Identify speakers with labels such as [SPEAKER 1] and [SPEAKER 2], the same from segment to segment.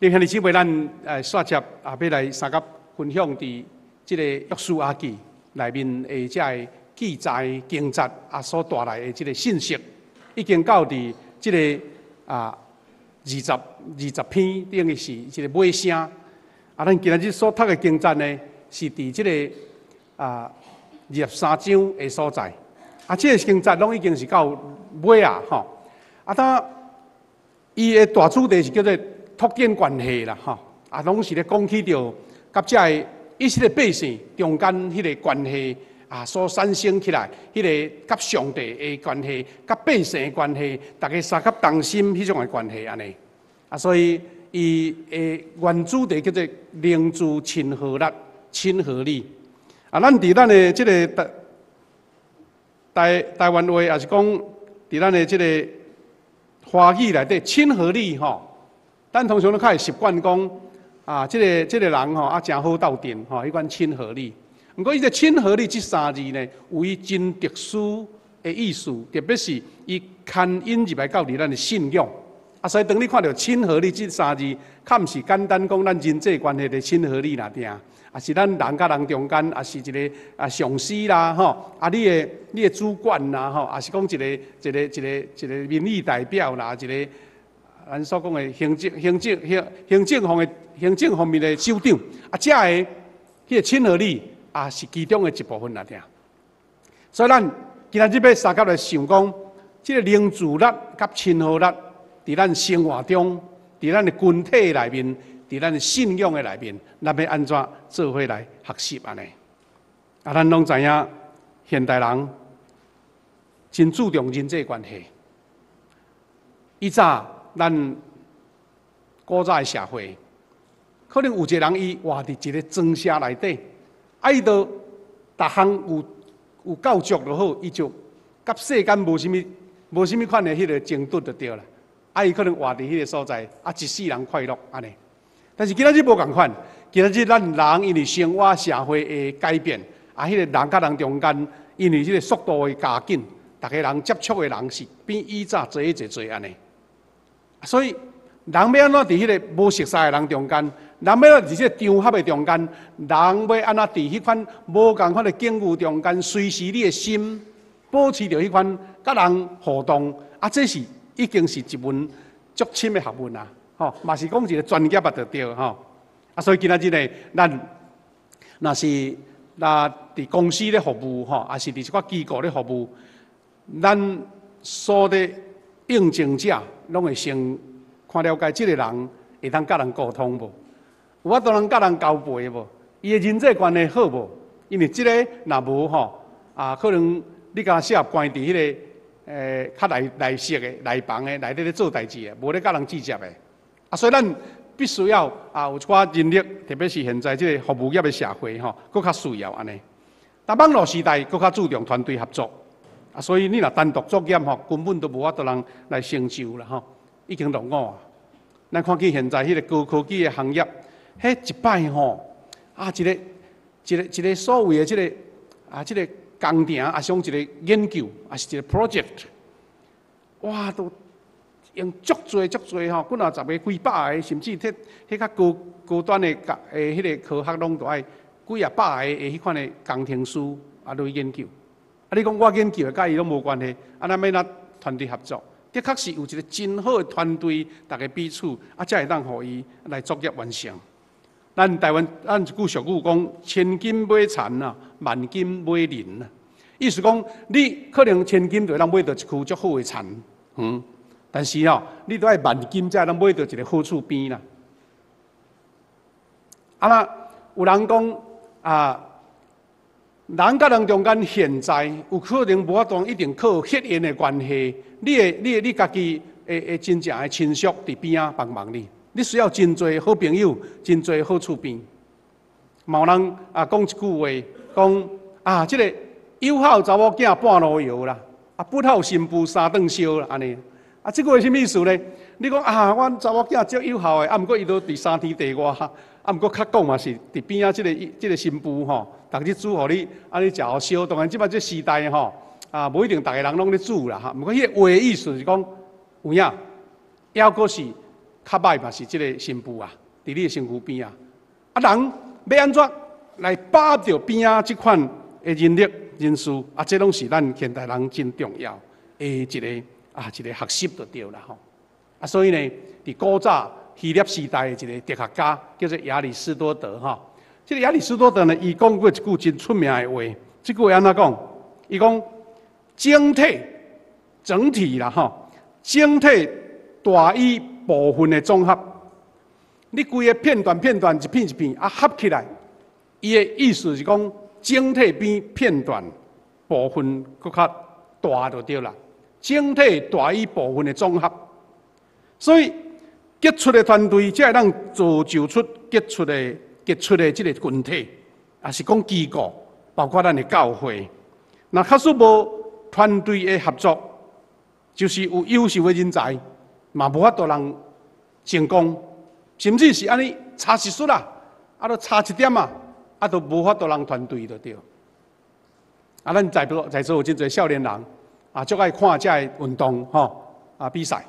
[SPEAKER 1] 另兄弟姊妹，咱煞接要来三甲分享伫即个约书亚记内面的这个记载经节所带来的即个信息，已经到伫即个20篇，等于是即个尾声。咱今日所读的经节呢，是伫即个23章的所在。即个经节拢已经是到尾啊，吼。当伊的大主题是叫做拓展关系啦，吼。拢是咧讲起着甲遮个以色列百姓中间迄个关系所产生起来，迄个甲上帝的关系、甲百姓的关系，大家三甲同心迄种的关系安尼。所以伊的原主题叫做灵珠亲和力、亲和力。咱伫咱的即个台湾话，也是讲伫咱的即个华语内底，亲和力吼。咱通常都较会习惯讲即个人吼真好斗阵吼，迄款亲和力。不过伊个亲和力这三字呢，有伊真特殊的意思，特别是伊牵引入来到伫咱的信仰。所以当你看到亲和力这三字，较毋是简单讲咱人际关系的亲和力啦，定，是咱人甲人中间，也是一个上司啦，吼，你的主管啦，吼，也是讲一个民意代表啦，一个咱所讲的行政方面的首长，这个迄个亲和力是其中的一部分啦，定。所以咱今日要三甲来想讲，这个灵珠力甲亲和力，伫咱生活中，伫咱的群体内面，伫咱的信仰的内面，咱要安怎做伙来学习安尼？咱拢知影，现代人真注重人际关系。以早咱古早的社会，可能有一个人伊活伫一个庄舍内底，伊就逐项有够足就好，伊就甲世间无甚物款的迄个争夺就对啦。伊可能活伫迄个所在，一世人快乐安尼。但是今仔日无共款，今仔日咱人因为生活社会的改变，迄个人甲人中间，因为迄个速度的加紧，逐个人接触的人是比以早多安尼。所以人要安怎伫迄个无熟悉的人中间，人要伫即个场合的中间，人要安怎伫迄款无共款的境遇中间，随时你的心保持着迄款甲人互动，这是已经是一门足深的学问啦，吼，嘛是讲一个专业啊，就对吼。所以今仔日呢，咱若是伫公司咧服务吼，也是伫一寡机构咧服务，咱所的应征者拢会先看了解，即个人会当甲人沟通无？有法度能甲人交陪无？伊的人际关系好无？因为即个若无吼，可能你甲适合关伫迄个较内室的、内房的、内底咧做代志的，无咧甲人直接的。所以咱必须要有一寡人力，特别是现在即个服务业的社会吼，佫较需要安尼。但网络时代佫较注重团队合作，所以你若单独作业吼，根本都无法度人来成就啦吼，已经落伍啊。咱看见现在迄个高科技的行业，迄一摆吼一个所谓的即个工程，像一个研究，是一个 project， 哇，都用足侪吼，几若10个、几百个，甚至迄较高端的迄个科学，拢都爱几啊百个迄款的工程师落去研究。你讲我研究的，甲伊拢无关系，咱要哪团队合作？的确是有一个真好的团队，大家彼此才会当互伊来作业完成。咱台湾一句俗语讲：千金买田啊，万金买人啊。意思讲，你可能千金就能买到一区足好的田，但是你都爱万金才能买到一个好厝边啦。那有人讲人甲人中间现在有可能无法度一定靠血缘的关系，你家己的真正的亲属伫边啊帮忙你，你需要真侪好朋友，真侪好厝边。某人讲一句话，讲即个友好查某囝半路摇啦，不好新妇三顿烧啦，安尼。这句话什么意思呢？你讲阮查某囝足友好的，毋过伊都伫3天地外，毋过较讲嘛是伫边啊，即个新妇吼。逐日煮互你，安尼食好烧。当然，即摆这时代吼，无一定逐个人拢咧煮啦哈。毋过迄个话的意思是讲，有影，抑阁是较歹嘛是即个新妇啊，伫你的身躯边啊。啊，人要安怎来把握边啊即款的人力人事啊？这拢是咱现代人真重要的一个学习就对啦吼。啊，所以呢，伫古早希腊时代的一个哲学家叫做亚里士多德哈。这个亚里士多德呢，伊讲过一句真出名的话，这句话安怎讲？伊讲整体啦吼，整体大于部分的综合。你规个片段一片一片啊合起来，伊的意思是讲整体比片段部分搁较大就对啦。整体大于部分的综合，所以结出的团队才会当造就出结出的这个群体，也是讲机构，包括咱的教会。那假使无团队的合作，就是有优秀的人才，嘛无法度人成功，甚至是安尼差一术啦，啊，都差一点啊，啊，都无法度人团队就对。啊，咱在座有真侪少年人啊，足爱看这个运动吼啊比赛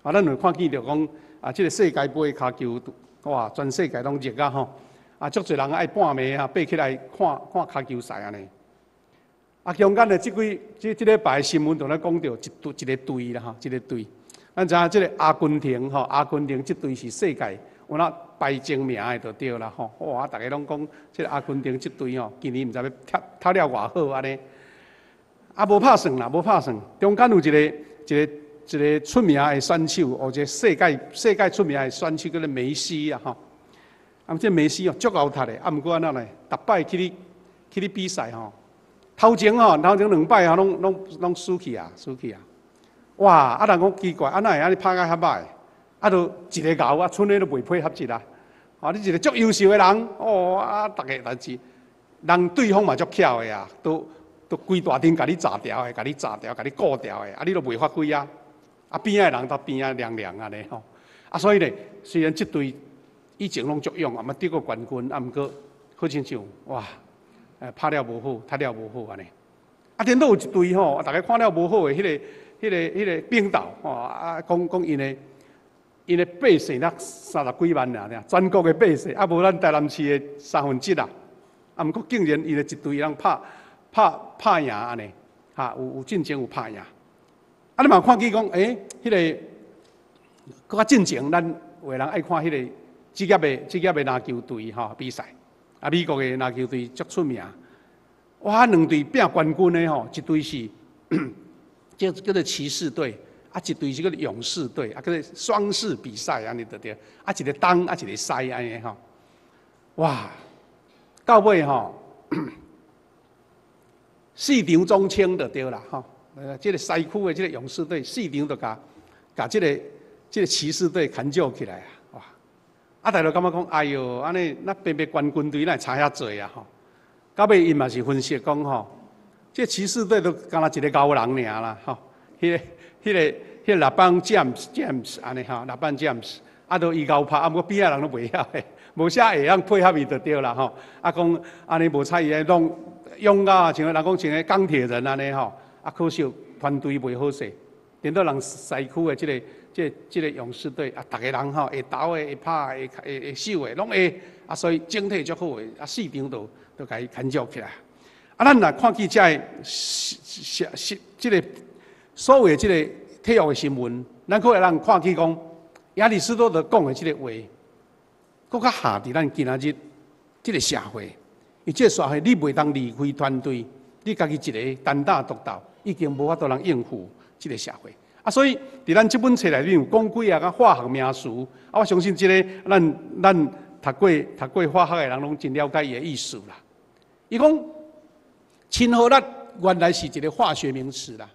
[SPEAKER 1] 啊，咱有看见着讲啊，这个世界杯骹球哇，全世界拢热啊吼啊，足侪人爱半暝啊爬起来看骹球赛安尼。啊，中间的这礼拜新闻都咧讲到一个队啦吼，一个队。咱知影这个阿根廷吼，阿根廷这队是世界有那排前名的就对啦吼。哇，大家拢讲这个阿根廷这队吼，今年唔知要踢了偌好安尼。啊，无拍算啦，无拍算。中间有一个出名的选手，或者世界出名的选手叫做梅西啊吼。啊，这梅西哦，足敖踢的，啊，毋过安怎呢？逐摆去你比赛吼。头前2摆啊，拢输去啊。哇！啊，人讲奇怪，安怎会安尼拍甲遐歹？啊，都一个牛啊，剩的都袂配合一啦。啊，你一个足优秀的人，哦啊，大家但是人对方嘛足巧的啊，都规大阵甲你炸掉的，甲你顾掉的，啊，你都袂发挥啊。啊，边仔的人到边仔凉凉安尼吼。啊，所以呢，虽然这队以前拢足勇，啊，嘛得过冠军，啊，毋过好亲像哇。拍了无好，踢了无好安尼。啊，颠倒有一队吼，大家看了无好的，迄个冰岛吼，啊，讲因的百姓那30几万啊，全国的百姓，啊，无咱台南市的1/3啦。啊，毋过竟然因的一队人拍赢安尼，哈，有进前有拍赢。啊，你嘛看见讲，迄个搁较进前，咱有的人爱看迄个职业的篮球队吼比赛。啊，美国的篮球队足出名，哇，两队拼冠军的吼，一队是叫做骑士队，啊，一队是叫做勇士队，啊，叫做双士比赛安尼就对，啊，一个东，啊，一个西安尼吼，哇，到尾吼4场中清就对啦吼，这个西区的这个勇士队4场就甲这个骑士队砍救起来啊。啊！大家感觉讲，哎哟，安尼那偏冠军队那差遐济啊吼。到尾因嘛是分析讲吼，这骑士队都干那一个高人尔啦吼。迄个拉邦 James 安尼吼，拉邦 James 啊都伊高拍，啊，毋过边仔人都袂晓诶，无啥会晓配合伊就对啦吼。啊讲安尼无采伊诶弄勇啊，像人讲像个钢铁人安尼吼。啊可惜团队袂好势，连到人西区诶这个勇士队啊，逐个人吼会投的、会拍的、会守的，拢会啊，所以整体足好的啊，4场都甲伊牵照起来。啊，咱若看见这个所有的这个体育的新闻，咱可会让看见讲亚里士多德讲的这个话，搁较下伫咱今仔日这个社会，伊这个社会你袂当离开团队，你家己一个单打独斗，已经无法度人应付这个社会。啊，所以伫咱这本册内面有讲几啊化学名词，啊，我相信这个咱读过化学的人拢真了解伊的意思啦。伊讲氢合钠原来是一个化学名词啦。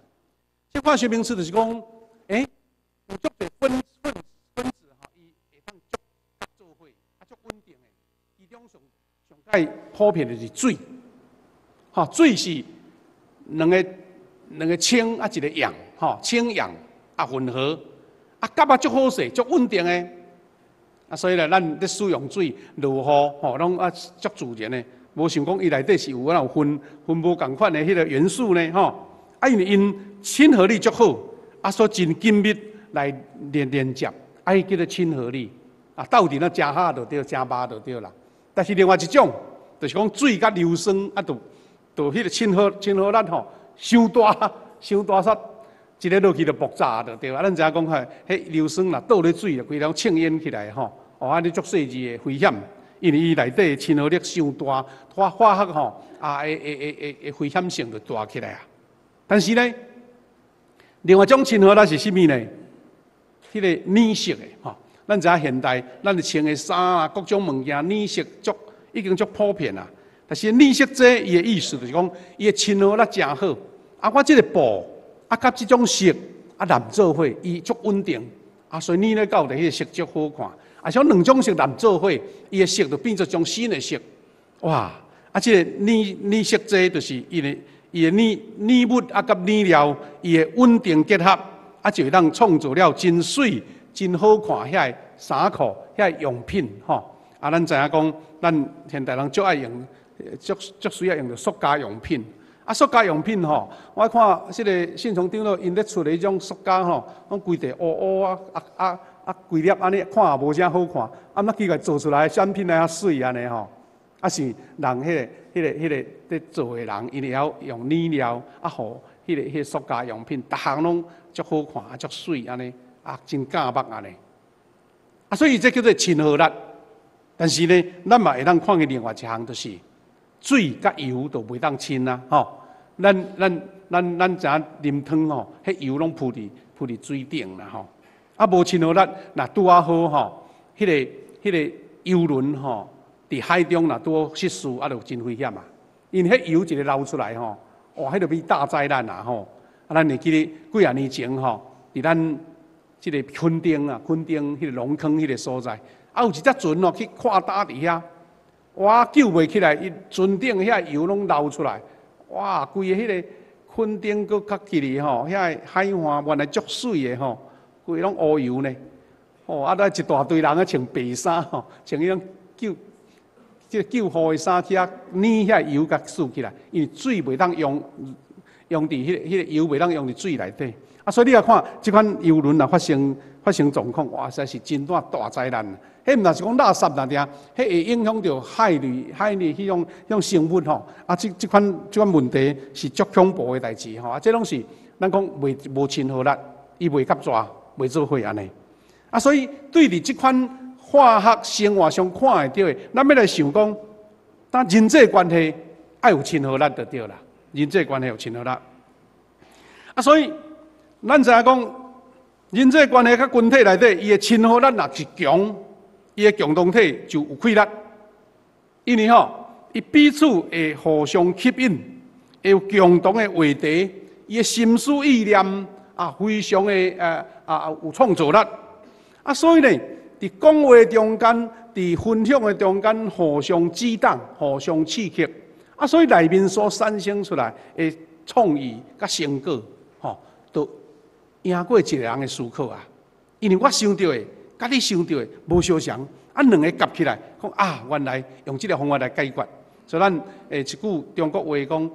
[SPEAKER 1] 这化学名词就是讲，有足个分子吼，伊会当足做伙，啊足稳定的。其中上介普遍的是水，哈，水是两个氢啊一个氧。吼，氢氧啊混合啊，甲啊足好势，足稳定的啊，所以咧，咱咧使用水、落雨吼，拢啊足自然的，无想讲伊内底是有分无共款的迄个元素呢，吼。啊，因亲和力足好，啊，所真紧密来连接，啊，伊叫做亲和力啊，到底那加哈就对，加巴就对啦。但是另外一种，就是讲水甲硫酸啊，就迄个亲和力吼，伤大煞，一个落去就爆炸就对啊。咱知影讲迄硫酸若倒咧水，就规条呛烟起来吼，安尼足细致的危险，因为伊内底亲和力伤大，化学吼会危险性就大起来啊。但是呢，另外一种亲和力是啥物呢？迄个黏色的吼，咱知影现代咱穿的衫啊，各种物件黏色已经足普遍啊。但是黏色这伊的意思就是讲，伊的亲和力真好。啊，我这个布啊，甲这种色啊染做伙，伊足稳定啊，所以黏咧到的迄个色足好看。啊，像两种色染做伙，伊的色就变做种新的色。哇！啊，这个黏色这就是伊的黏物啊，甲黏料伊的稳定结合。啊，就当创造了真水、真好看遐衫裤、遐用品吼。啊，咱知影讲，咱现代人足爱用，足需要用到塑胶用品。啊，塑胶用品吼，我看即个信从长老因咧出的迄种塑胶吼，拢规地乌乌啊，规粒安尼看也无啥好看。啊，那奇怪做出来的产品咧较水安尼吼。啊，是人迄个咧做的人，因会晓用染料啊，互迄个塑胶用品，逐项拢足好看啊，足水安尼啊，真甲目安尼。啊，所以这叫做亲和力。但是呢，咱嘛会当看见另外一项，就是水甲油都袂当亲啊，吼。咱知影啉汤吼，迄油拢铺伫水顶啦，吼。啊，无亲和力，若拄啊好吼，迄个油轮吼，伫海中若拄好失事，啊，就真危险啊。因迄油一个流出来吼，哇，迄就变大灾难啊，吼。啊，咱会记咧几啊年前吼，伫咱即个垦丁迄个龙坑迄个所在，啊，有一只船哦去看打伫遐，哇，救袂起来，伊船顶遐油拢流出来，哇，规个迄个垦丁搁较起哩吼，遐海岸原来足水的吼，规拢乌油呢，哦，啊，一大堆人啊穿白衫吼，穿迄种即个救护的衫去啊，染遐油甲竖起来，因为水袂当用伫迄个油袂当用伫水内底。啊，所以你来看，即款油轮啊发生状况，哇，实在是真大灾难。迄毋但是讲垃圾那点，迄会影响到海里迄种生物吼。啊，即款问题是足恐怖的代志吼。啊，这拢是咱讲无亲和力，伊袂合作，袂做伙安尼。啊，所以对伫即款化学生活上看会到的，咱要来想讲，但人际关系爱有亲和力就对啦。人际关系有亲和力。啊，所以咱知影讲，人际关系甲群体内底，伊的亲和力若是强，伊的共同体就有气力。因为吼，伊彼此会互相吸引，会有共同的话题，伊的心思意念啊，非常的有创造力。啊，所以呢，伫讲话中间，伫分享的中间，互相激荡，互相刺激。啊，所以内面所产生出来的创意甲成果，吼，都赢过一个人的思考啊。因为我想到的，甲你想到的无相像，啊，两个夹起来，讲啊，原来用这个方法来解决。所以咱一句中国话讲，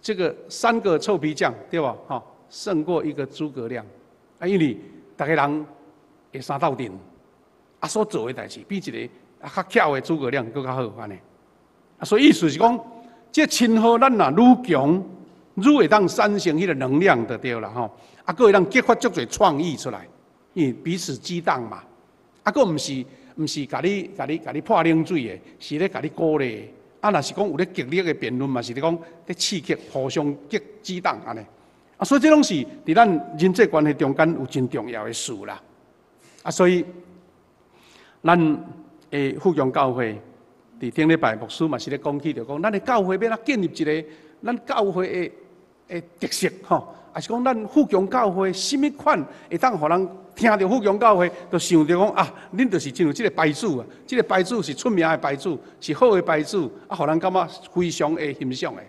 [SPEAKER 1] 这个3个臭皮匠，对吧？吼，胜过一个诸葛亮。啊，因为大家人会相斗阵，啊，所做的代志比一个较巧的诸葛亮更较好安尼。啊，所以意思是讲，这亲和咱若愈强，愈会当产生迄个能量就对了吼。啊，佫会当激发足侪创意出来，因为彼此激荡嘛。啊，佫毋是甲你泼冷水的，是咧甲你鼓励的。啊，若是讲有咧激烈的辩论嘛，是咧讲咧刺激、互相激荡安尼。啊，所以这拢是伫咱人际关系中间有真重要的事啦。啊，所以咱的富强教会伫顶礼拜牧师嘛是咧讲起，就讲咱的教会要建立一个咱教会的特色吼，也是讲咱富强教会什么款会当互人听到富强教会，就想着讲啊，恁就是真有这个牌子啊，这个牌子是出名的牌子，是好的牌子，啊，互人感觉非常的欣赏的。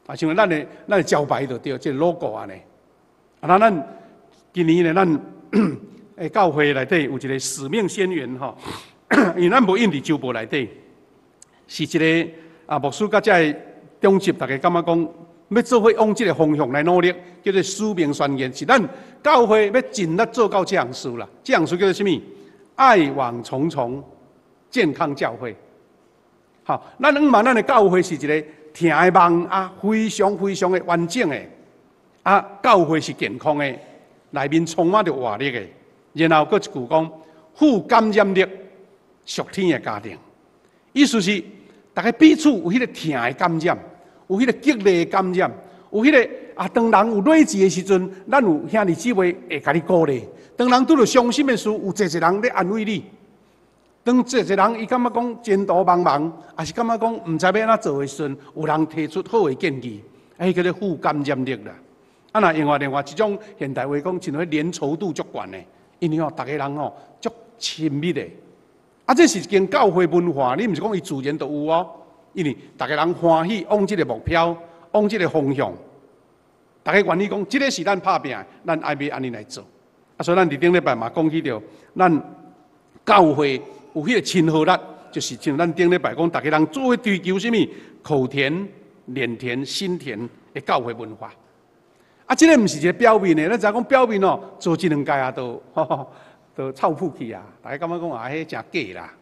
[SPEAKER 1] 啊，像咱的招牌就对，这个 logo 安尼。啊，咱今年呢，咱教会内底有一个使命宣言吼，因为咱无印伫周报内底，是一个牧师甲遮个中级，大家感觉讲要做伙往这个方向来努力，叫做使命宣言，是咱教会要尽力做到这样事啦。这样事叫做什么？爱往重重，健康教会。好，咱咱的教会是一个听的梦啊，非常非常的完整的啊，教会是健康的，内面充满着活力的。然后搁一句讲，富感染力，属天的家庭。意思是，大家彼此有迄个听的感染，有迄个激励的感染，有迄个啊，当人有软志的时阵，咱有兄弟姊妹会甲你鼓励；当人拄着伤心的事，有一个人咧安慰你；当一个人伊感觉讲前途茫茫，也是感觉讲唔知要安怎做的时阵，有人提出好的建议，迄叫做富感染力啦。啊，那另外一种现代话讲，像迄粘稠度足悬的，因为大家人足亲密的。啊，这是一间教会文化，你毋是讲伊自然就有哦，因为大家人欢喜往这个目标，往这个方向，大家愿意讲，这个是咱拍拼的，咱爱要安尼来做。啊，所以咱伫顶礼拜嘛讲起着，咱教会有迄个亲和力，就是像咱顶礼拜讲，大家人做伙追求什么口甜、脸甜、心甜的教会文化。啊，这个毋是一个表面的，咱知影讲表面做一两届啊，都臭噗去啊！大家感觉讲啊，迄真假啦！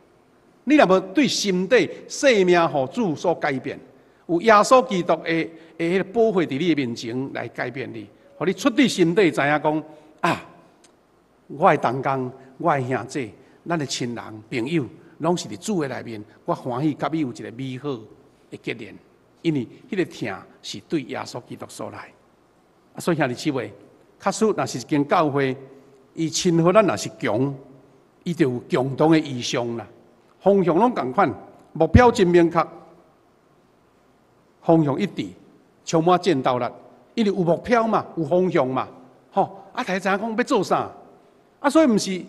[SPEAKER 1] 你若无对心底生命互主所改变，有耶稣基督的迄个保护伫你的面前来改变你，互你出自心底知影讲啊，我的同工、我的兄弟、咱的亲人朋友，拢是伫主的内面，我欢喜甲伊有一个美好的结连，因为迄个疼是对耶稣基督所来。所以兄弟姊妹，确实若是一间教会。伊亲和咱若是强，伊就有共同的意向啦，方向拢同款，目标真明确，方向一致，充满战斗力。因为有目标嘛，有方向嘛，吼啊！大家知影讲要做啥啊？所以毋是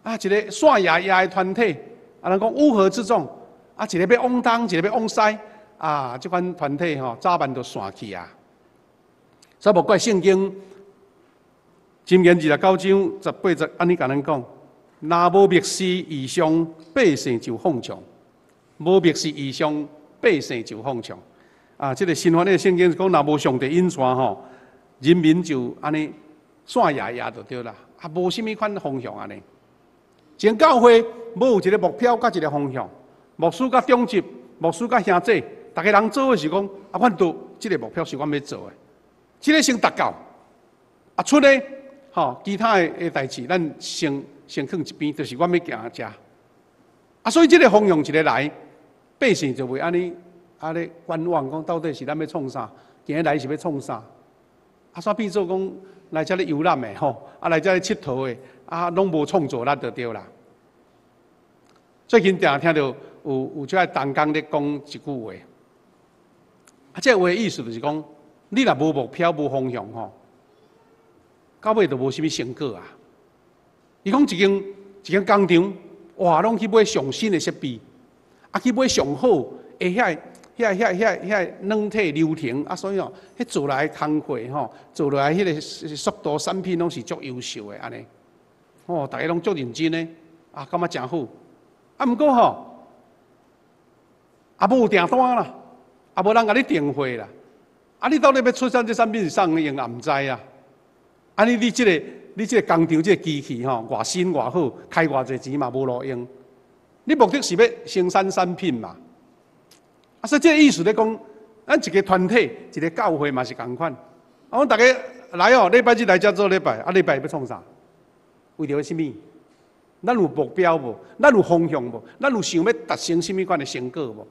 [SPEAKER 1] 啊一个散野野的团体，啊人讲乌合之众，啊一个要往东，一个要往西，啊这款团体早晚就散去啊。所以无怪圣经。箴言29章18节，安尼甲咱讲：若无密事异象，百姓就放纵；无密事异象，百姓就放纵。啊，这个新约的圣经讲，若无上帝引传人民就安尼散野野就对啦，啊，无什么款方向安尼。前教会无有一个目标，甲一个方向。牧师甲长执，牧师甲兄弟，大家人做的是讲，啊，阮都这个目标是阮要做的，这个先达到，啊，出来。其他的代志，咱先放一边，就是我要行遮。啊，所以这个方向一个来，百姓就会安尼观望，讲到底是咱要创啥？今日来是要创啥？啊，煞变做讲来遮咧游览的啊来遮咧佚佗的，啊，拢无创作力就对啦。最近常听到有这同工咧讲一句话，啊，这话的意思就是讲，你若无目标、无方向到尾就无啥物成果啊！伊讲一间工厂，哇，拢去买上新的设备，啊，去买上好遐软体流程啊，所以迄做来的工课做来迄个速度产品拢是足优秀的安尼，大家拢足认真的，啊，感觉真好。啊，毋过也无订单啦，也无人甲你订货啦，啊，你到底要出产这产品是啥用也毋知啊。啊！你这个工厂这个机器偌新偌好，开偌济钱嘛无路用。你目的是要生产产品嘛？啊，所以这个意思咧讲，咱一个团体、一个教会嘛是共款。啊，大家来礼拜日来遮做礼拜，啊，礼拜要创啥？为着什么？咱有目标无？咱有方向无？咱有想要达成什么款的成果无？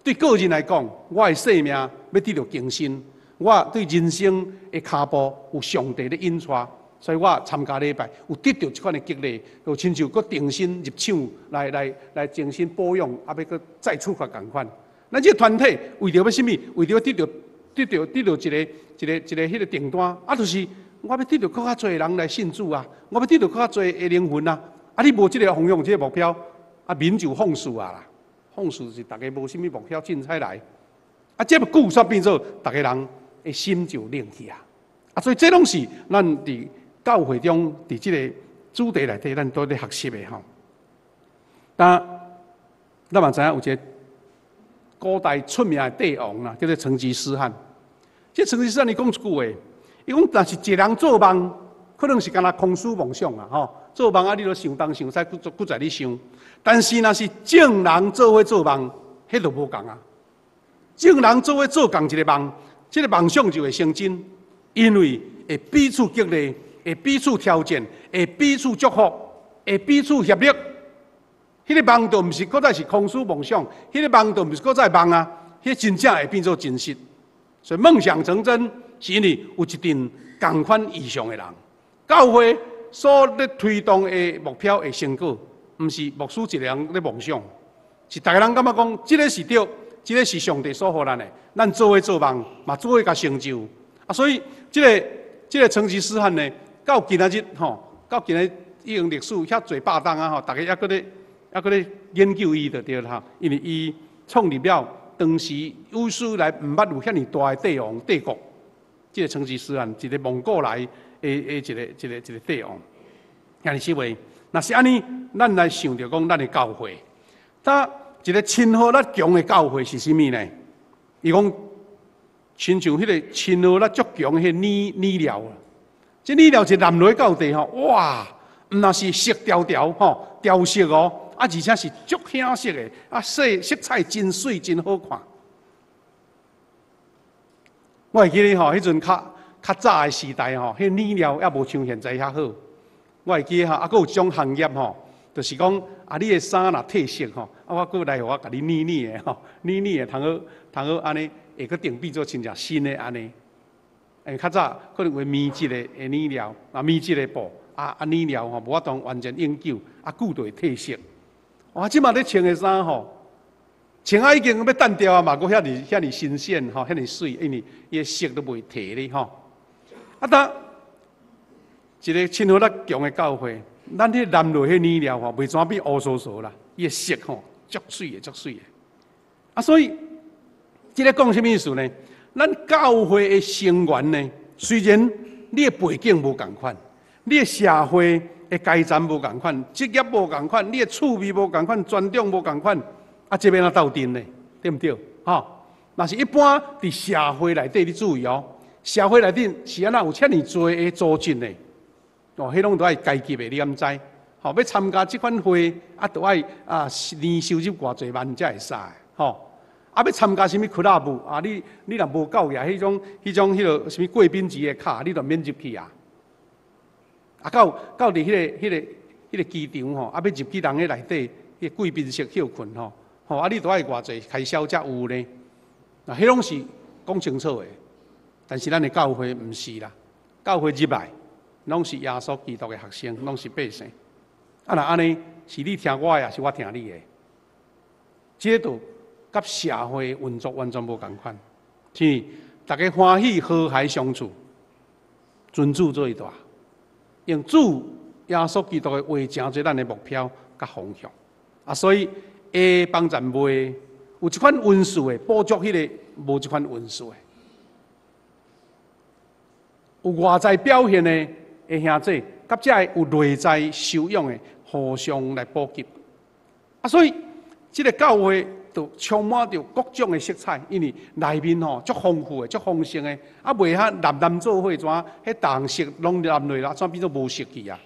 [SPEAKER 1] 对个人来讲，我的生命要得到更新。我对人生的脚步有上帝的引带，所以我参加礼拜有得到这款的激励，就亲像搁定心入场来精心保养，啊，要搁再出发共款。咱这个团体为着要什么？为着得到一个迄个订单，啊，就是我要得到更较多人来信主啊，我要得到更较多的灵魂啊，啊，你无这个方向，这个目标，啊，民就放肆啊啦，放肆是大家无什么目标进彩来，啊，这么久煞变做大家人。心就冷去啊！啊，所以这拢是咱伫教会中，伫这个主题内底，咱都在学习的吼。但咱嘛知影有一个古代出名的帝王啦，叫做成吉思汗。这成吉思汗伊讲一句话，伊讲，但是一个人做梦，可能是干那空思梦想啦，吼，做梦啊，你都想东想西，搁在你想。但是若是正人做伙做梦，迄就无共啊。正人做伙做共一个梦，这个梦想就会成真，因为会彼此激励，会彼此挑战，会彼此祝福，会彼此协力。迄个梦就毋是搁再是空思梦想，迄个梦就毋是搁再梦啊，迄真正会变做真实。所以梦想成真，是因为有一定共款意向的人。教会所咧推动的目标的成果，毋是牧师一个人咧梦想，是大家人感觉讲，这个是对，这个是上帝所予咱的，咱做伙做梦，嘛做伙甲成就。啊，所以这个成吉思汗呢，到今仔日到今仔日已经历史遐侪百档啊大家还搁咧研究伊就对啦，因为伊创立了当时有史来毋捌有遐尼大的帝国。这个成吉思汗，一个蒙古来的一个帝王，遐尼思维。若是安尼，咱来想着讲，咱的教会，它一个亲和力强的教会是啥物呢？伊讲，亲像迄个亲和力足强的染料啊，这染料一淋落到地吼，哇，毋那是色条条调色哦，而且是足显色的，色彩真水真好看。我会记咧迄阵较早的时代迄染料还无像现在遐好。我会记还佫有一种行业就是讲你的衫若褪色我佫来互我甲你染的通好安尼，会佫定变做亲像新的安尼。较早可能为棉质的染料，棉质的布染料无法度完全永久，久就会褪色。即马咧穿的衫穿已经要单调嘛，佫遐尼新鲜遐尼水，因为伊的色都袂褪咧当一个亲和力强的教会，咱迄染落迄染料袂怎变乌糟糟啦，伊的色足水的足水的。所以这个讲什么意思呢？咱教会的成员呢，虽然你的背景无共款，你的社会的阶层无共款，职业无共款，你的趣味无共款，专长无共款。这边斗阵呢，对不对？若是一般伫社会内底，你注意社会内底是安那有遮尼多的组织呢？迄拢都爱阶级的，你敢知？要参加这款会，都爱年收入偌侪万才会使。要参加什么俱乐部你若无够呀，迄种什么贵宾级的卡，你就免入去啊。到伫迄个机场要入去人个内底，迄贵宾室休困你都爱偌济开销才有呢？迄拢是讲清楚的。但是咱的教会毋是啦，教会入来拢是耶稣基督的学生，拢是百姓。若安尼，是你听我的，是我听你的，这都甲社会运作完全无共款。是大家欢喜和谐相处，尊主最大，用主耶稣基督的话成做咱的目标甲方向。所以。A 帮咱袂有一款运数的，补足迄个无一款运数的，有外在表现的兄弟，甲这有内在修养的，互相来补给。所以这个教会就充满着各种的色彩，因为内面足丰富的、足丰盛的，袂遐男做伙怎？迄重色拢染落啦，怎变做无色去啊？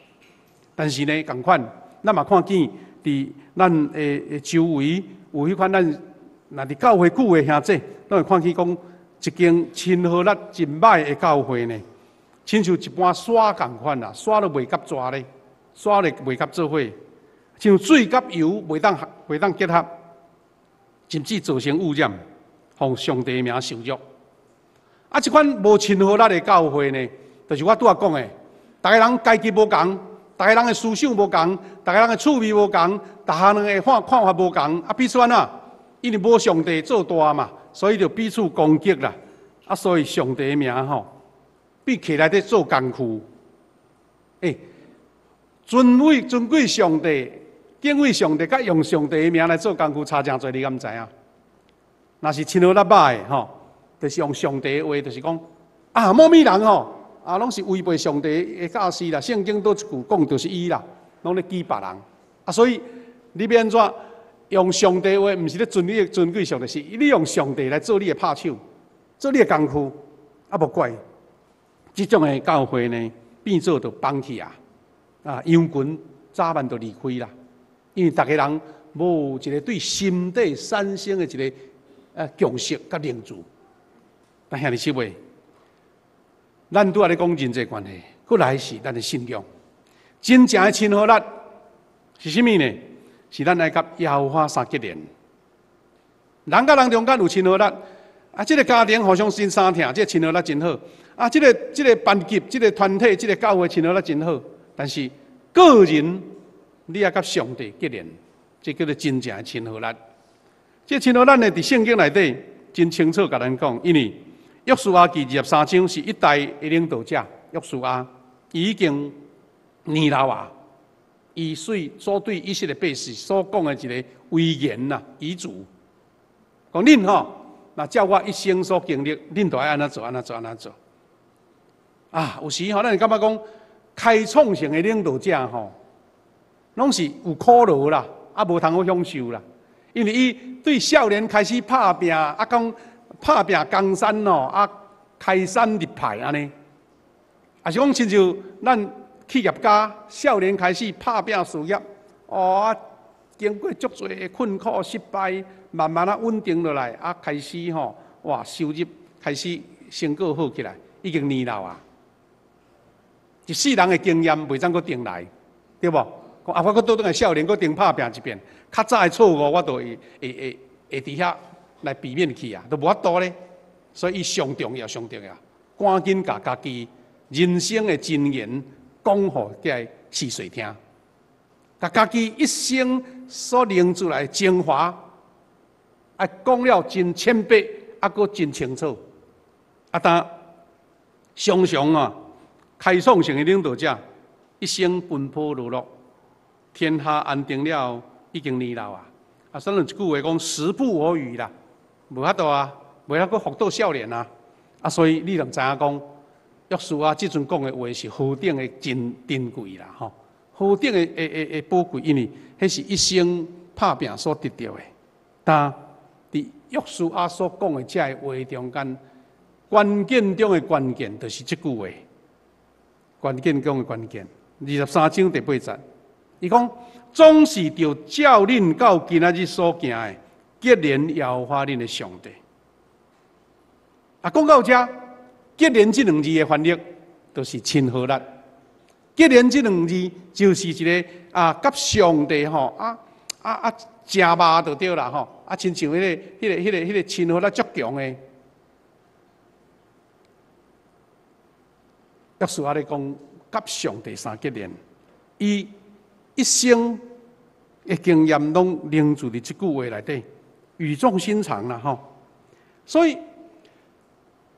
[SPEAKER 1] 但是呢，共款，咱嘛看见。伫咱诶周围有迄款咱若伫教会久诶兄弟，咱会看见讲一间亲和力真歹诶教会呢，亲像一般沙共款啦，沙都袂甲抓咧，沙咧袂甲做伙，像水甲油袂当结合，甚至造成污染，互上帝诶名受辱。即款无亲和力诶教会呢，就是我拄仔讲诶，大家人阶级无共。大家人的思想无共，大家人的趣味无共，大家人的看法无共，彼此安怎？因为无上帝做大嘛，所以就彼此攻击啦。所以上帝的名比起来在做功夫。尊贵上帝、敬畏上帝，甲用上帝的名来做功夫，差真多，你敢知影？若是亲和力歹就是用上帝的话，就是讲某物人拢是违背上帝的教示啦，圣经都一句讲，就是伊啦，拢咧记别人。所以你要安怎用上帝话，毋是咧尊贵上帝，是你用上帝来做你的拍手，做你的功夫。啊，无怪即种的教会呢，变做就放弃啊，羊群早晚就离开啦，因为大家人无一个对心底产生的一个共识甲凝聚。但兄弟姊妹，咱拄仔咧讲人际关系，佫来是咱的信仰。真正的亲和力是啥物呢？是咱爱甲耶和华相结连。人甲人中间有亲和力，这个家庭互相心相疼，这个亲和力真好。这个班级、这个团体、这个教会亲和力真好。但是个人你要甲上帝结连，这叫做真正的亲和力。这亲和力呢，伫圣经内底真清楚甲咱讲，因为约书亚记23章是一代的领导者，约书亚已经年老啊。伊所对以色列百姓所讲的一个遗言呐、遗嘱，讲恁吼，那照我一生所经历，恁都爱安怎做，安怎做，安怎做。有时吼，咱会感觉讲，开创性的领导者吼，拢是有苦劳啦，无通好享受啦。因为伊对少年开始拍拼，讲拍拼江山咯，开山立派安尼，是讲亲像咱。企业家少年开始拍拼事业，经过足多的困苦失败，慢慢稳定落来，开始收入开始成果好起来，已经年老啊，一世人的经验袂当阁定来，对无？我阁倒转来少年，阁定拍拼一遍，较早的错误我都会伫遐来避免去啊，都无法度咧。所以伊上重要，上重要，赶紧甲家己人生的经验。讲互个四岁听，甲家己一生所凝出来精华，讲了真谦卑，阁真清楚。但常常开创性的领导者，一生奔波碌碌，天下安定了，已经年老啊。所以一句话讲，时不我与啦，无法度啊，袂晓阁复到少年啊。所以你就知影讲。约书亚即阵讲的话是何等的真珍贵啦，吼！何等的宝贵，因为迄是一生拍拼所得到的。但伫约书亚所讲的这个话中间，关键中的关键就是这句话。关键中的关键，23章第8节，伊讲总是着照恁到今仔日所行的，结连耶和华恁的上帝。讲到这。结连这两字的翻译，就是亲和力。结连这两字就是一个甲上帝正麻就对啦吼，亲像迄个亲和力足强的。约书亚咧讲，甲上帝相结连，伊一生的经验拢凝聚伫这句话内底，语重心长啦吼，所以。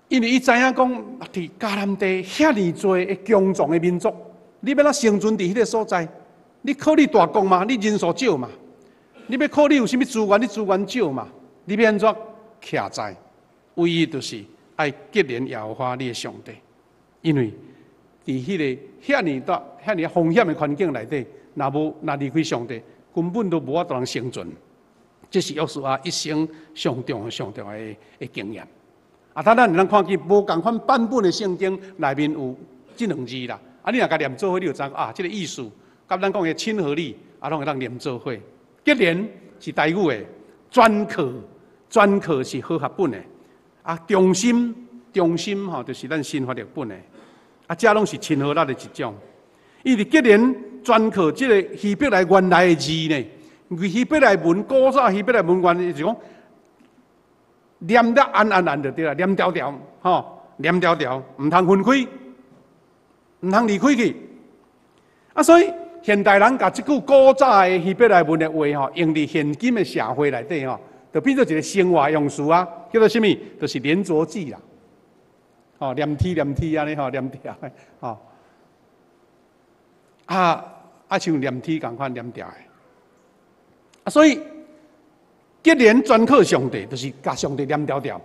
[SPEAKER 1] 因为伊知影讲，伫迦南地遐尼多的强壮的民族，你要哪生存伫迄个所在？你靠你大国嘛？你人数少嘛？你要靠你有啥物资源？你资源少嘛？你要安怎徛在？唯一就是爱结连耶和华你的上帝，因为伫迄个遐尼风险的环境内底，若离开上帝，根本都无法度生存。这是约书亚一生上重的经验。咱能看见无共款版本的圣经内面有这两字啦。你若甲念做伙，你就知这个意思，甲咱讲的亲和力，拢会当念做伙。结连是台语的，专课是好学本的。中心就是咱新法律本的。这拢是亲和力的一种。伊伫结连专课这个希伯来原来的字呢，希伯来文古早希伯来文原就是讲。念得按就对啦，念条条，念条条，唔通分开，唔通离开去。所以现代人把这句古早的希伯来文的话，用伫现今的社会内底，就变做一个生活用词啊，叫做什么？就是连着剂啦，念梯安尼，念条的，像念梯共款念条的，所以。结连专靠上帝，就是甲上帝念条条，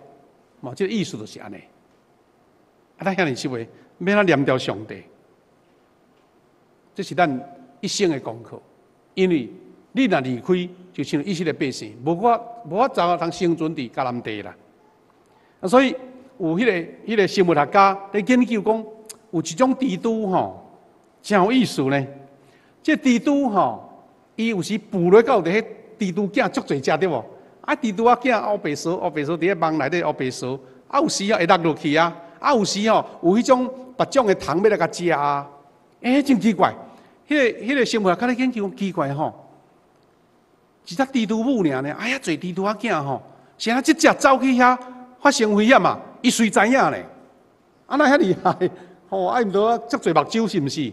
[SPEAKER 1] 这个意思就是安尼。咱遐尼思维，要哪念条上帝？这是咱一生的功课。因为你若离开，就像以色列百姓，无法通生存伫迦南地啦。所以有迄个生物学家咧研究讲，有一种蜘蛛吼，真有意思呢。这蜘蛛吼，伊有时捕落到迄蜘蛛囝足侪只对无？啊，蜘蛛仔囝乌白烧伫咧网内底乌白烧，啊有时会落落去啊，啊有时吼有迄种别种的虫要来甲食啊，真奇怪。迄个生物学家咧研究奇怪吼。一只蜘蛛母尔呢，哎呀，侪蜘蛛仔囝吼，是啊，即只走去遐发生危险啊，伊随知影咧，啊那遐厉害，吼，啊毋多足侪目睭是毋是？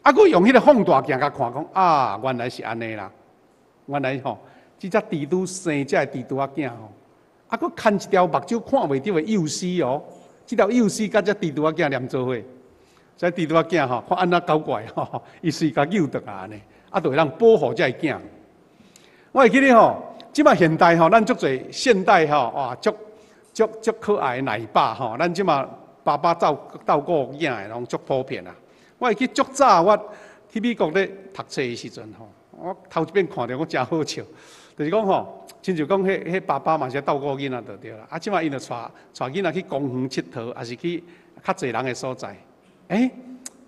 [SPEAKER 1] 啊，佮用迄个放大镜甲看，讲啊，原来是安尼啦，原来吼，即只蜘蛛生只蜘蛛仔囝吼，啊，佮牵一条目睭看袂到的幼丝哦，即条幼丝甲只蜘蛛仔囝连做伙，所以蜘蛛仔囝吼，看安那搞怪吼，伊随甲诱倒啊安尼，啊，就会当保护只个囝。我会记咧吼，即马现代吼，咱足侪现代吼，哇，足可爱的奶爸吼，咱即马爸爸照顾囝的，拢足普遍啊。我会记足早，我去美国咧读册的时阵吼，我头一遍看到我真好笑，就是讲吼，亲像讲迄爸爸嘛是照顾囡仔就对啦。啊，即马因就带囡仔去公园佚佗，还是去较侪人的所在。看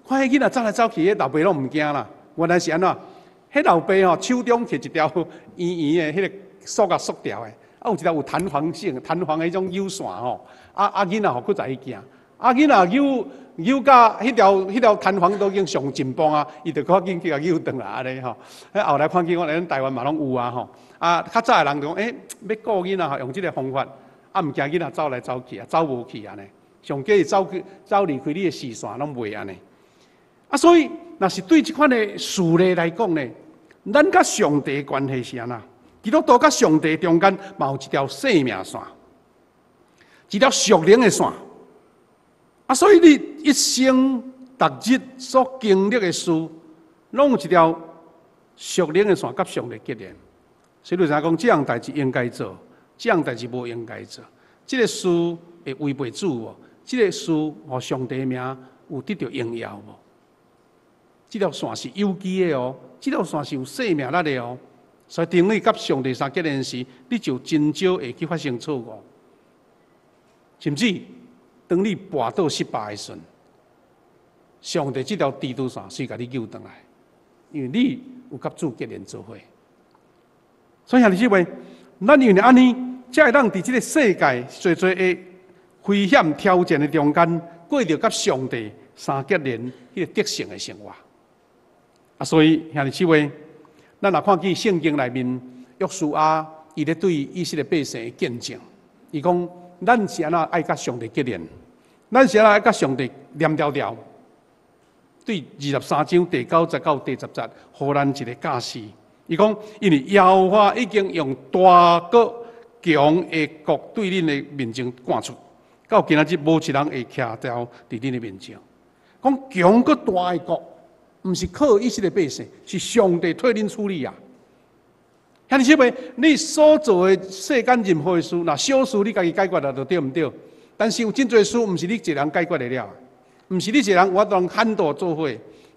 [SPEAKER 1] 迄囡仔走来走去，迄老爸拢毋惊啦。原来是安怎？迄老爸吼手中摕一条圆圆的迄个塑条的，啊有一条有弹簧的迄种扭线吼，囡仔吼佫在去行，囡仔扭到迄条弹簧都已经上紧绷啊，伊就赶紧去甲扭转来安尼吼。后来看见咱台湾嘛拢有啊吼，较早的人就讲要顾囡仔吼用即个方法，毋惊囡仔走来走去啊，走无去安尼，上计走离开你的视线拢袂安尼。所以若是对即款的事例来讲呢，咱甲上帝的关系是安怎？基督徒甲上帝中间嘛有一条生命线，一条属灵的线。所以你一生逐日所经历的事，拢有一条属灵的线，甲上帝结连。所以就讲，这样代志应该做，这样代志无应该做。这个事会违背主无？这个事互上帝的名有得到荣耀无？这条线是有机的哦，这条线是有生命力的哦。所以当你甲上帝相结连时，你就真少会去发生错误。甚至当你跋倒失败的时，上帝这条蜘蛛线是甲你救回来，因为你有甲主结连做伙。所以兄弟姊妹，咱因为安尼，才会当伫这个世界最的危险挑战的中间，过着甲上帝相结连迄个得胜的生活。所以兄弟姊妹，咱若看见圣经内面约书亚伊咧对以色列百姓的见证，伊讲咱是安怎爱甲上帝结连，咱是安怎爱甲上帝连条条。对23章第9节到第10节，互咱一个教示。伊讲，因为耶和华已经用大国强的国对恁的面前赶出，到今仔日无一人会徛掉伫恁的面前。讲强国大的国。毋是靠以色列百姓，是上帝替恁处理啊！兄弟姊妹，你所做的世间任何的事，那小事你家己解决了，就对毋对？但是有真侪事，毋是你一个人解决得了，毋是你一个人我当喊道做伙，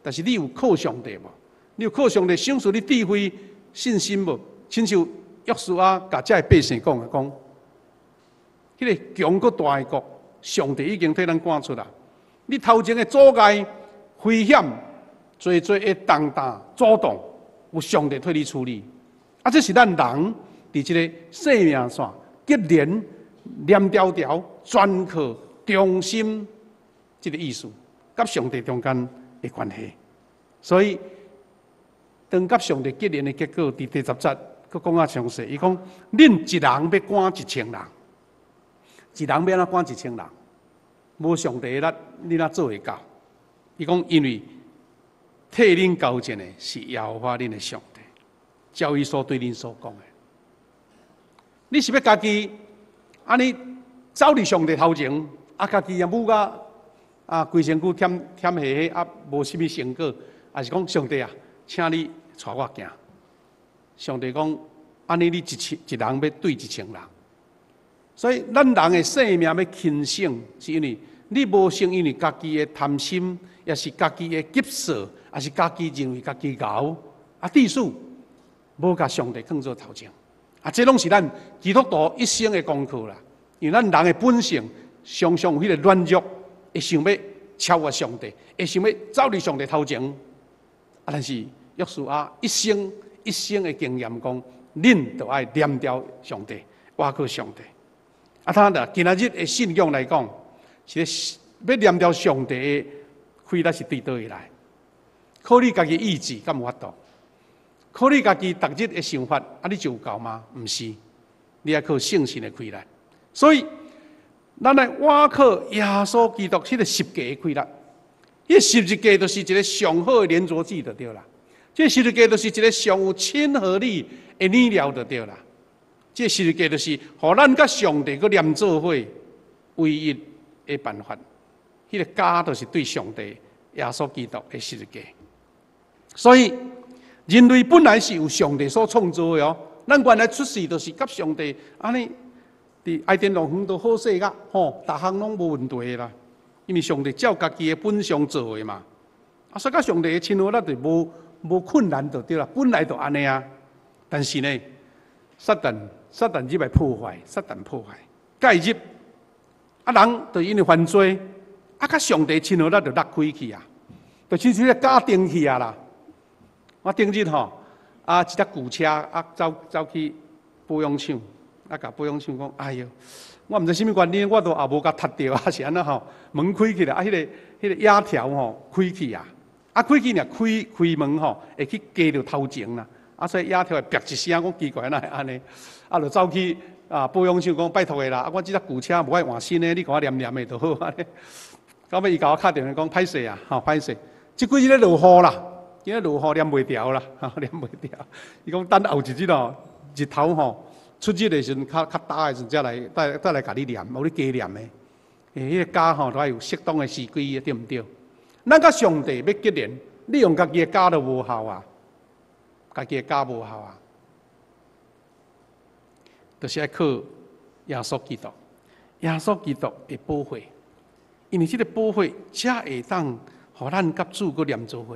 [SPEAKER 1] 但是你有靠上帝无？你有靠上帝赏赐你智慧、信心无？亲像约书亚甲这百姓讲，迄个强国大的国，上帝已经替咱赶出啦。你头前的阻碍、危险。最的重担阻挡，有上帝替你处理。这是咱人伫这个生命线结连、连条条、专靠、忠心这个意思，甲上帝中间的关系。所以，当甲上帝结连的结果，伫第10节，佮讲较详细。伊讲，恁一人要赶1000人，一人要安怎赶1000人？无上帝的力，你哪做会到？伊讲，因为。替恁交战的是耶和华恁的上帝，照伊所对恁所讲的。你是要家己安尼走伫上帝头前，家己也舞甲规身躯添下下，无甚物成果，还是讲上帝啊，请你带我行。上帝讲，安尼你一人要对1000人，所以咱人的生命要轻省，是因为你无成因为家己的贪心，也是家己的急躁。也是家己认为家己牛，智术无甲上帝放做头前，这拢是咱基督徒一生的功课啦。因为咱人的本性常常有迄个软弱，会想要超越上帝，会想要走伫上帝头前。但是约书亚一生的经验讲，恁就爱念掉上帝，倚靠上帝。他的今仔日的信仰来讲，是要念掉上帝的开力是对倒位来？靠你家己意志，敢有法度？靠你家己逐日的想法，你就有够吗？毋是，你要靠圣神的开力。所以，咱来倚靠耶稣基督迄个十架的开力。迄十字架就是一个上好的连着剂就对啦。这十字架就是一个上有亲和力的染料就对啦。这十字架就是，互咱甲上帝个连做伙唯一的办法。迄个家就是对上帝耶稣基督的十字架。所以人类本来是由上帝所创造的哦。咱原来出世就是甲上帝安尼，伫爱甸农园都好势个吼，逐项拢无问题的啦。因为上帝照家己的本相做的嘛，所以甲上帝的亲和力就无困难就对啦，本来就安尼啊。但是呢，撒旦入来破坏，介入，人就因为犯罪，甲上帝亲和力就落开去啊，就亲像个家定去啊啦。我顶日吼，一只旧车走去保养厂，甲保养厂讲，哎哟。我毋知什么原因，我都也无甲踢掉啊，是安那吼？门开起来，迄个压条吼开去啊，开去呢开门吼，会去夹着头前啦，所以压条会啪一声，讲奇怪哪会安尼？就走去保养厂讲拜托的啦，我即只旧车无爱换新的，你甲我念念的就好安尼。到尾伊甲我敲电话讲歹势啊，歹势，即几日咧落雨啦，今日落雨念袂调啦，念袂调。伊讲等后一日咯，日头吼。出日的时阵，较大的时阵，再来甲你念，无你加念的。迄个家吼，都要有适当的时机，对毋对？咱甲上帝要结连，你用家己的家都无效啊，家己的家无效啊，就是要靠耶稣基督，耶稣基督的保护，因为这个保护才会当，互咱甲主个连做伙。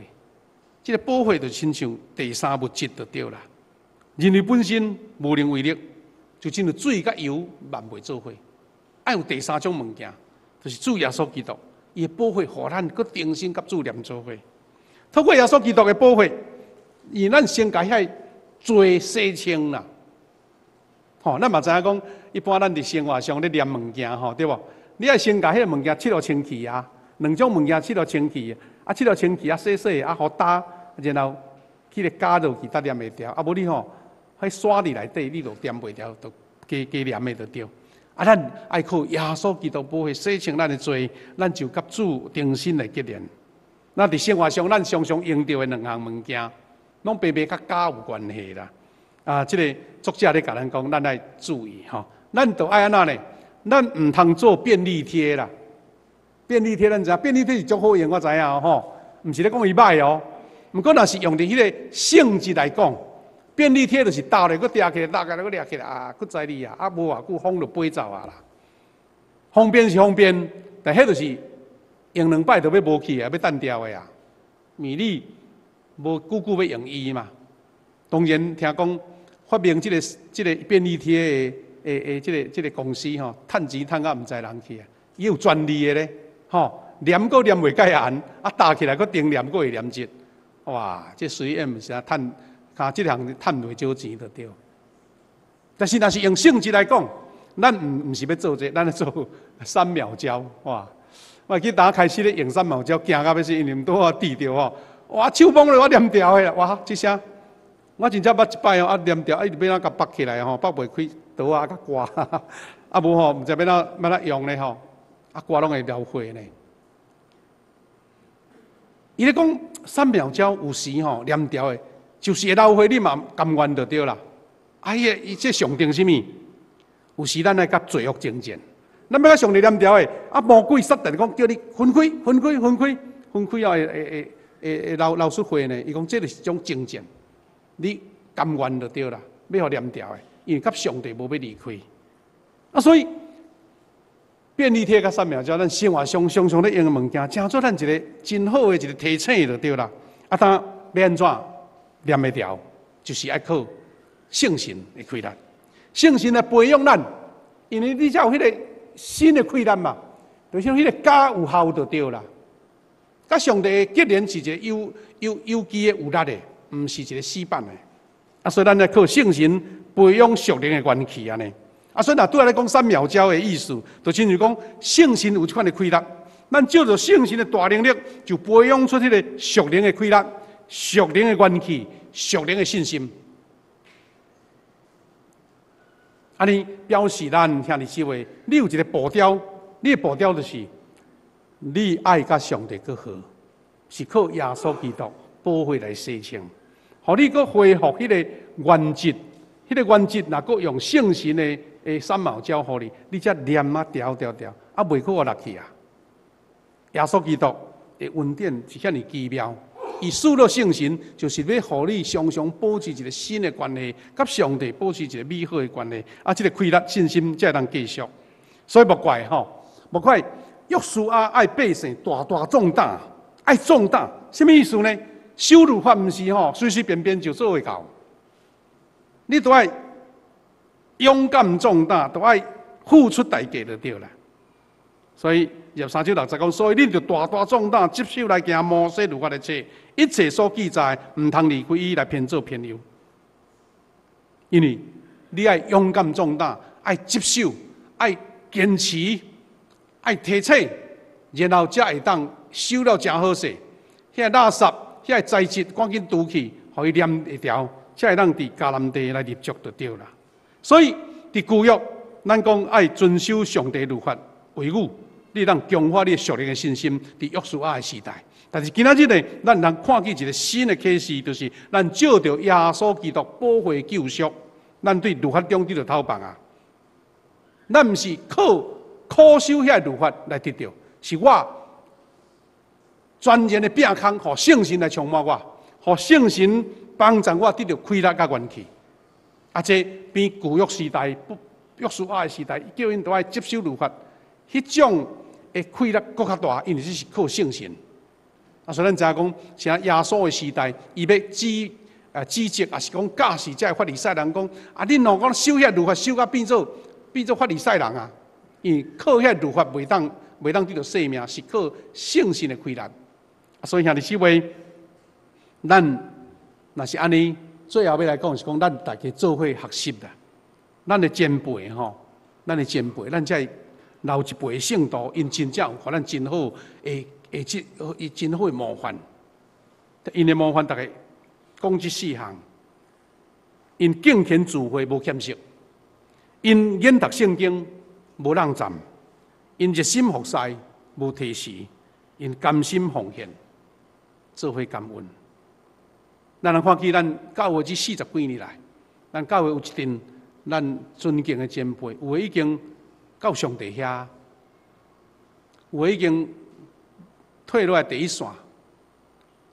[SPEAKER 1] 这个保护就亲像第三物质就对啦。人类本身无能为力。就真像水甲油万袂做伙，爱有第三种物件，就是主耶稣基督，伊保护，互咱搁定心甲主念做伙。透过耶稣基督的保护，以咱先甲遐罪洗清啦。吼，咱嘛知影讲，一般咱伫生活上咧念物件吼，对无？你爱先甲迄个物件拭落清气啊，两种物件拭落清气，拭落清气洗，好打，然后去咧加落去，才念会掉。无你吼。喺刷伫内底，你就掂袂掉，就加念的就对。咱爱靠耶稣基督保护洗清咱的罪，咱就甲主定心来结连。那伫生活上，咱常常用到的两项物件，拢白甲家有关系啦。这个作者咧甲咱讲，咱爱注意吼，咱就爱安那呢？咱唔通做便利贴啦。便利贴咱知，便利贴是足好用，我知影吼，唔是咧讲伊歹哦。毋过若是用伫迄个性质来讲。便利贴就是倒咧，佮抓起来，拉开来，佮抓起来佮在你啊，无偌久风就飞走啊啦。方便是方便，但迄就是用两摆就要无去啊，要单掉的啊。米粒无久久要用伊嘛。当然听讲发明这个便利贴的这个公司吼，趁钱趁到唔知人去啊，伊有专利的咧，吼，黏佫黏袂解痕，打起来佫定黏佫会黏结，哇，这随便毋是啊趁。这项趁袂少钱就对，但是若是用性质来讲，咱毋是要做这，咱要做3秒胶哇！我记打开始咧用3秒胶，惊到要死，因为拄好滴着吼，哇手摸咧我念掉的哇！这声我真正捌一摆哦，念掉，要哪甲拔起来吼，拔袂开，刀啊甲刮，无吼，毋知要哪用咧吼，刮拢会撩血呢。伊咧讲3秒胶有时吼念掉的。就是会流血，你嘛甘愿就对啦。伊这上定什么？有时咱爱甲罪恶争战，咱要甲上帝念条的，魔鬼撒旦讲叫你分开后会流出血呢。伊讲这就是一种争战，你甘愿就对啦，要互念条的，因为甲上帝无要离开。所以便利贴甲3秒胶，咱生活上常常咧用的物件，成做咱一个真好的一个提醒就对啦。当要安怎？念会掉，就是爱靠圣神的开力，圣神来培养咱，因为你才有迄个新的溃烂嘛，就像迄个家有效就对啦。甲上帝结连是一个有机的有力的，毋是一个死板的。啊，所以咱来靠圣神培养属灵的元气安尼。啊，所以若拄仔咧讲三秒教的意思，就亲像讲圣神有即款的溃烂，咱照着圣神的大能力，就培养出迄个属灵的溃烂、属灵的元气、属灵的信心。安尼表示咱兄弟姊妹，你有一个步调，你的步调就是，你爱甲上帝搁好，是靠耶稣基督宝血来洗清，互你搁恢复迄个原则，迄个原则若搁用圣神的三毛教互你才念啊调，啊袂搁落去啊。耶稣基督的恩典是遐尼奇妙。伊赐了圣神，就是要互你常常保持一个新的关系，甲上帝保持一个美好的关系。啊，这个快乐信心才会当继续。所以莫怪莫怪约书亚爱百姓大壮大，爱壮大，什么意思呢？修律法毋是随随便便就做会到，你都爱勇敢壮大，都爱付出代价就对了。所以23章60讲，所以你就大壮大，接受来行摩西律法的一切所记载，唔通离开伊来偏左偏右。因为你爱勇敢壮大，爱接受，爱坚持，爱提醒，然后才会当收了真好势。遐垃圾、遐材质，赶紧除去，互伊念一条，才会当伫迦南地来立足就对啦。所以伫旧约，咱讲爱遵守上帝律法为语。你让强化你属灵的信心，伫约书亚的时代。但是今仔日呢，咱能看见一个新的启示，就是咱照着耶稣基督宝血救赎，咱对律法中得到透放啊。咱毋是靠苦修遐律法来得到，是我专研的拼空，互圣神来充满我，互圣神帮助我得到快乐甲元气。啊，这比旧约时代、约书亚的时代，叫因都爱接受律法，迄种的快乐更较大，因为这是靠圣神。啊，所以咱知影讲，像耶稣的时代，伊要指责，也是讲假使才法利赛人讲，啊，恁若讲修遐律法，修甲变做法利赛人啊，因为靠遐律法袂当得到生命，是靠圣神的快乐。所以兄弟姊妹，咱若是安尼，最后要来讲是讲，咱大家做伙学习啦，咱的前辈咱才老一辈的圣徒，因真正有互咱真好真好的模范。因的模范大概讲这4项：因敬虔聚会无欠息，因研读圣经无冷战，因热心服侍无提示，因甘心奉献，做伙感恩。咱来看起咱教会这40几年来，咱教会有一阵咱尊敬的前辈，有的已經到上帝遐，有的已經退落来第一線。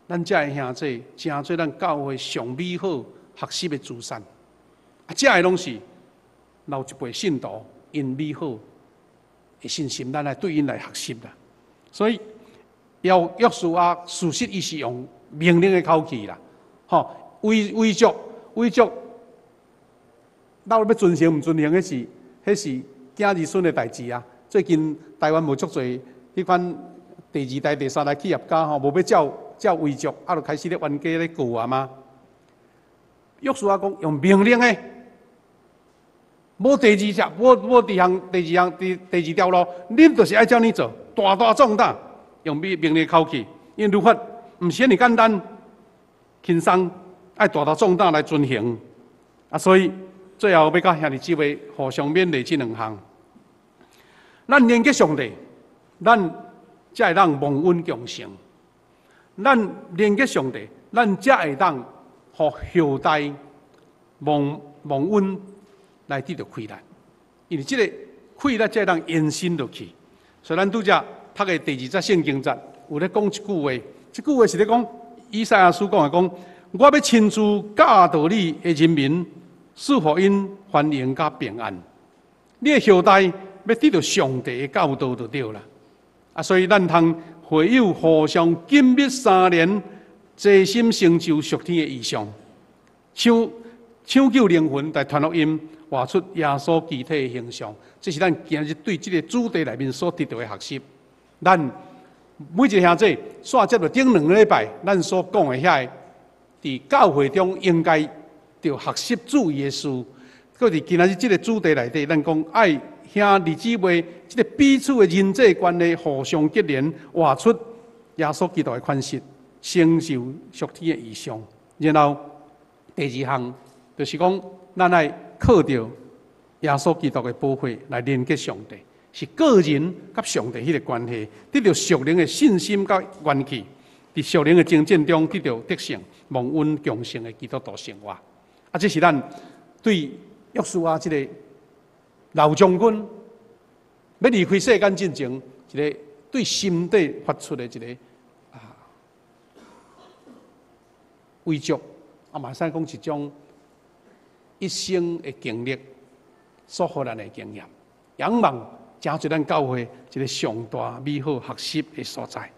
[SPEAKER 1] 咱这的兄弟，真做咱教会上美好学习的资产。啊，这的拢是老一辈信徒因美好的信心，咱来对因来学习啦。所以约书亚事实伊是用命令的口气啦，威族，到要遵行唔遵行，迄是囝儿孙的代志啊。最近台湾无足侪迄款第2代、第3代企业家无要照威族，就开始咧冤家咧告啊嘛。约书亚讲用命令的，无第2条，无第2条路，恁就是爱照你做，大壮大，用命令口气，因为律法唔是你简单轻松，爱大壮大来遵行啊。所以最后要甲兄弟姊妹互相勉励这2项。咱连接上帝，咱才会当蒙恩共生；咱连接上帝，咱才会当互后代蒙恩来得到快乐。因为这个快乐才会当延伸落去。所以咱拄则读的第2节圣经节有咧讲一句话，这句话是咧讲以赛亚书讲的讲：我要亲自教导你的人民，赐福因繁荣甲平安。你的后代要得到上帝的教导就对了。啊，所以咱通会友互相紧密3年，齐心成就属天的意象。像抢救灵魂，来传福音，画出耶稣具体的形象。这是咱今日对这个主题内面所得到的学习。咱每一个兄弟，煞接着顶2个礼拜，咱所讲的遐个，伫教会中应该要学习注意的事。搁伫今日这个主题内底，咱讲爱兄弟姊妹，这个彼此的人际关系互相结连，画出耶稣基督的款式，成就属天的意象。然后第2项就是讲，咱爱靠着耶稣基督的保护来连接上帝。是个人甲上帝迄个关系，得到属灵的信心甲元气，伫属灵的征战中得到得胜，蒙恩强盛的基督徒生活。啊，这是咱对约书亚这个老将军要离开世间之前，一个对心底发出的一个威胁，马使讲一种一生的经历所互咱的经验，仰望。加做咱教会一个上大美好学习的所在。